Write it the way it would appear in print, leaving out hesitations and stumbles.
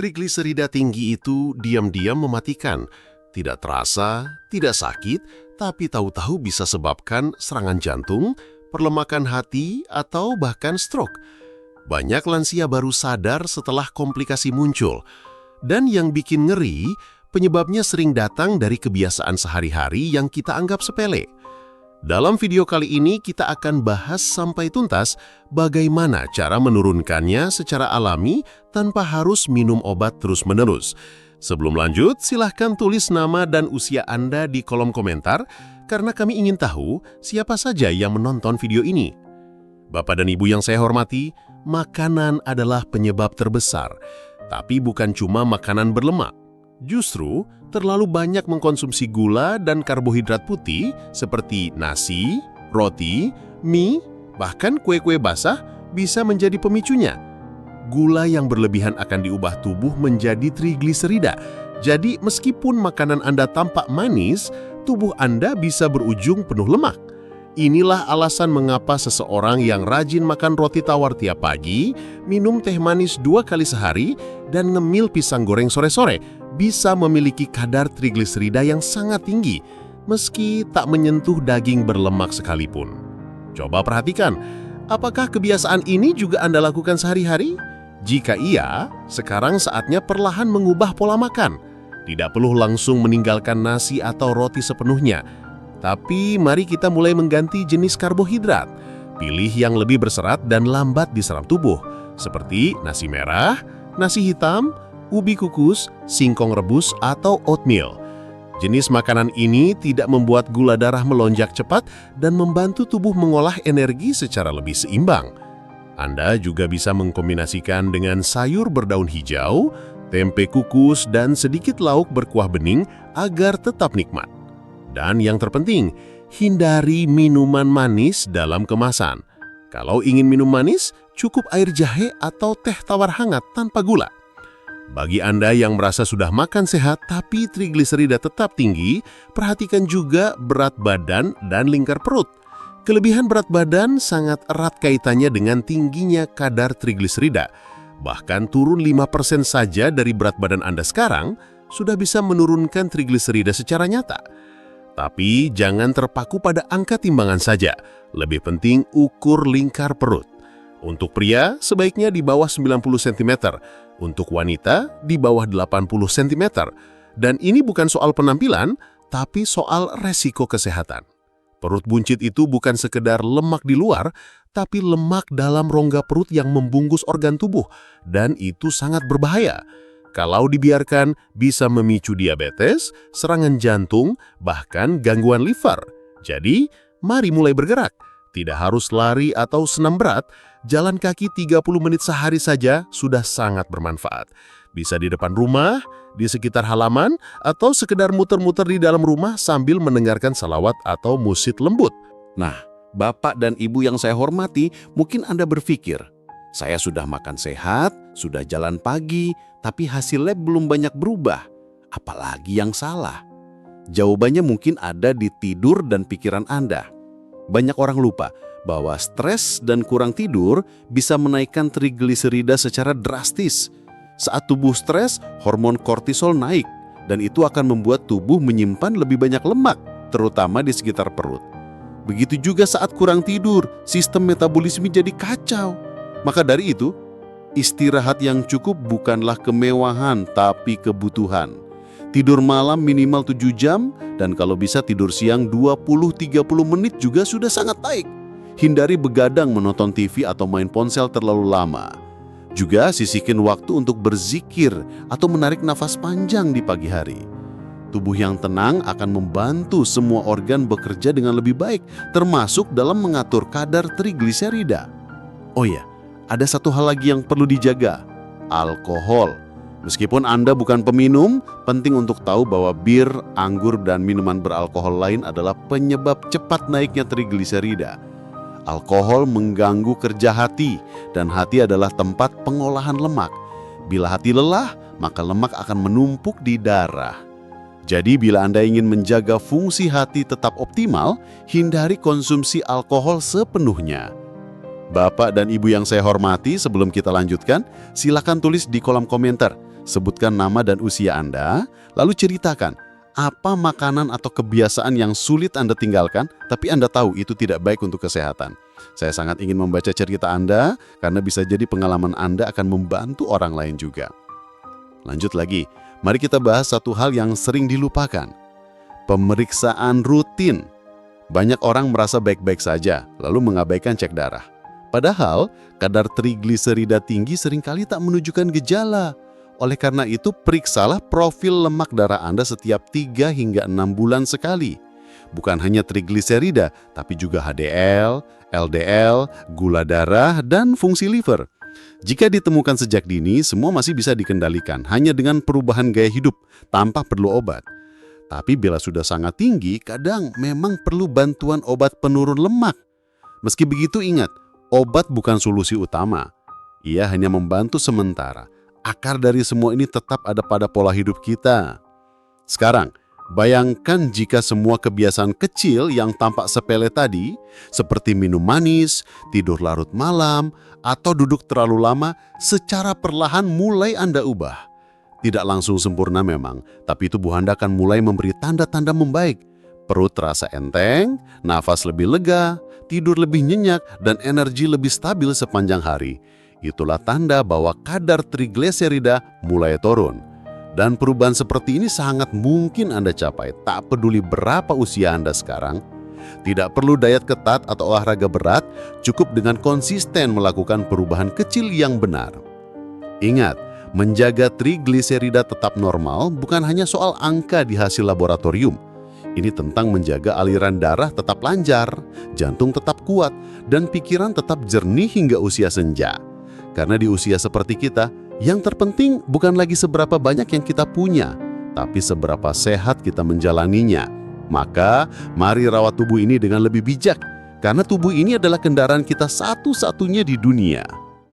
Trigliserida tinggi itu diam-diam mematikan. Tidak terasa, tidak sakit, tapi tahu-tahu bisa sebabkan serangan jantung, perlemakan hati, atau bahkan stroke. Banyak lansia baru sadar setelah komplikasi muncul. Dan yang bikin ngeri, penyebabnya sering datang dari kebiasaan sehari-hari yang kita anggap sepele. Dalam video kali ini kita akan bahas sampai tuntas bagaimana cara menurunkannya secara alami tanpa harus minum obat terus-menerus. Sebelum lanjut, silahkan tulis nama dan usia Anda di kolom komentar karena kami ingin tahu siapa saja yang menonton video ini. Bapak dan Ibu yang saya hormati, makanan adalah penyebab terbesar, tapi bukan cuma makanan berlemak. Justru, terlalu banyak mengkonsumsi gula dan karbohidrat putih seperti nasi, roti, mie, bahkan kue-kue basah bisa menjadi pemicunya. Gula yang berlebihan akan diubah tubuh menjadi trigliserida. Jadi meskipun makanan Anda tampak manis, tubuh Anda bisa berujung penuh lemak. Inilah alasan mengapa seseorang yang rajin makan roti tawar tiap pagi, minum teh manis 2 kali sehari, dan ngemil pisang goreng sore-sore bisa memiliki kadar trigliserida yang sangat tinggi, meski tak menyentuh daging berlemak sekalipun. Coba perhatikan, apakah kebiasaan ini juga Anda lakukan sehari-hari? Jika iya, sekarang saatnya perlahan mengubah pola makan. Tidak perlu langsung meninggalkan nasi atau roti sepenuhnya. Tapi mari kita mulai mengganti jenis karbohidrat. Pilih yang lebih berserat dan lambat diserap tubuh, seperti nasi merah, nasi hitam, ubi kukus, singkong rebus, atau oatmeal. Jenis makanan ini tidak membuat gula darah melonjak cepat dan membantu tubuh mengolah energi secara lebih seimbang. Anda juga bisa mengkombinasikan dengan sayur berdaun hijau, tempe kukus, dan sedikit lauk berkuah bening agar tetap nikmat. Dan yang terpenting, hindari minuman manis dalam kemasan. Kalau ingin minum manis, cukup air jahe atau teh tawar hangat tanpa gula. Bagi Anda yang merasa sudah makan sehat tapi trigliserida tetap tinggi, perhatikan juga berat badan dan lingkar perut. Kelebihan berat badan sangat erat kaitannya dengan tingginya kadar trigliserida. Bahkan turun 5% saja dari berat badan Anda sekarang sudah bisa menurunkan trigliserida secara nyata. Tapi jangan terpaku pada angka timbangan saja. Lebih penting ukur lingkar perut. Untuk pria, sebaiknya di bawah 90 cm. Untuk wanita, di bawah 80 cm. Dan ini bukan soal penampilan, tapi soal resiko kesehatan. Perut buncit itu bukan sekedar lemak di luar, tapi lemak dalam rongga perut yang membungkus organ tubuh. Dan itu sangat berbahaya. Kalau dibiarkan, bisa memicu diabetes, serangan jantung, bahkan gangguan liver. Jadi, mari mulai bergerak. Tidak harus lari atau senam berat, jalan kaki 30 menit sehari saja sudah sangat bermanfaat. Bisa di depan rumah, di sekitar halaman, atau sekedar muter-muter di dalam rumah sambil mendengarkan salawat atau musik lembut. Nah, Bapak dan Ibu yang saya hormati, mungkin Anda berpikir, saya sudah makan sehat, sudah jalan pagi, tapi hasil lab belum banyak berubah. Apalagi yang salah? Jawabannya mungkin ada di tidur dan pikiran Anda. Banyak orang lupa bahwa stres dan kurang tidur bisa menaikkan trigliserida secara drastis. Saat tubuh stres, hormon kortisol naik, dan itu akan membuat tubuh menyimpan lebih banyak lemak, terutama di sekitar perut. Begitu juga saat kurang tidur, sistem metabolisme jadi kacau. Maka dari itu, istirahat yang cukup bukanlah kemewahan, tapi kebutuhan. Tidur malam minimal 7 jam, dan kalau bisa tidur siang 20-30 menit juga sudah sangat baik. Hindari begadang menonton TV atau main ponsel terlalu lama. Juga sisihkan waktu untuk berzikir atau menarik nafas panjang di pagi hari. Tubuh yang tenang akan membantu semua organ bekerja dengan lebih baik, termasuk dalam mengatur kadar trigliserida. Oh ya, ada satu hal lagi yang perlu dijaga, alkohol. Meskipun Anda bukan peminum, penting untuk tahu bahwa bir, anggur, dan minuman beralkohol lain adalah penyebab cepat naiknya trigliserida. Alkohol mengganggu kerja hati, dan hati adalah tempat pengolahan lemak. Bila hati lelah, maka lemak akan menumpuk di darah. Jadi bila Anda ingin menjaga fungsi hati tetap optimal, hindari konsumsi alkohol sepenuhnya. Bapak dan Ibu yang saya hormati, sebelum kita lanjutkan, silakan tulis di kolom komentar, Sebutkan nama dan usia Anda, lalu ceritakan apa makanan atau kebiasaan yang sulit Anda tinggalkan, tapi Anda tahu itu tidak baik untuk kesehatan. Saya sangat ingin membaca cerita Anda, karena bisa jadi pengalaman Anda akan membantu orang lain juga. Lanjut lagi, mari kita bahas satu hal yang sering dilupakan. Pemeriksaan rutin. Banyak orang merasa baik-baik saja, lalu mengabaikan cek darah. Padahal, kadar trigliserida tinggi seringkali tak menunjukkan gejala. Oleh karena itu, periksalah profil lemak darah Anda setiap 3 hingga 6 bulan sekali. Bukan hanya trigliserida, tapi juga HDL, LDL, gula darah, dan fungsi liver. Jika ditemukan sejak dini, semua masih bisa dikendalikan hanya dengan perubahan gaya hidup, tanpa perlu obat. Tapi bila sudah sangat tinggi, kadang memang perlu bantuan obat penurun lemak. Meski begitu ingat, obat bukan solusi utama. Ia hanya membantu sementara. Akar dari semua ini tetap ada pada pola hidup kita. Sekarang, bayangkan jika semua kebiasaan kecil yang tampak sepele tadi, seperti minum manis, tidur larut malam, atau duduk terlalu lama, secara perlahan mulai Anda ubah. Tidak langsung sempurna memang, tapi tubuh Anda akan mulai memberi tanda-tanda membaik. Perut terasa enteng, nafas lebih lega, tidur lebih nyenyak, dan energi lebih stabil sepanjang hari. Itulah tanda bahwa kadar trigliserida mulai turun. Dan perubahan seperti ini sangat mungkin Anda capai, tak peduli berapa usia Anda sekarang. Tidak perlu diet ketat atau olahraga berat, cukup dengan konsisten melakukan perubahan kecil yang benar. Ingat, menjaga trigliserida tetap normal bukan hanya soal angka di hasil laboratorium. Ini tentang menjaga aliran darah tetap lancar, jantung tetap kuat, dan pikiran tetap jernih hingga usia senja. Karena di usia seperti kita, yang terpenting bukan lagi seberapa banyak yang kita punya, tapi seberapa sehat kita menjalaninya. Maka, mari rawat tubuh ini dengan lebih bijak, karena tubuh ini adalah kendaraan kita satu-satunya di dunia.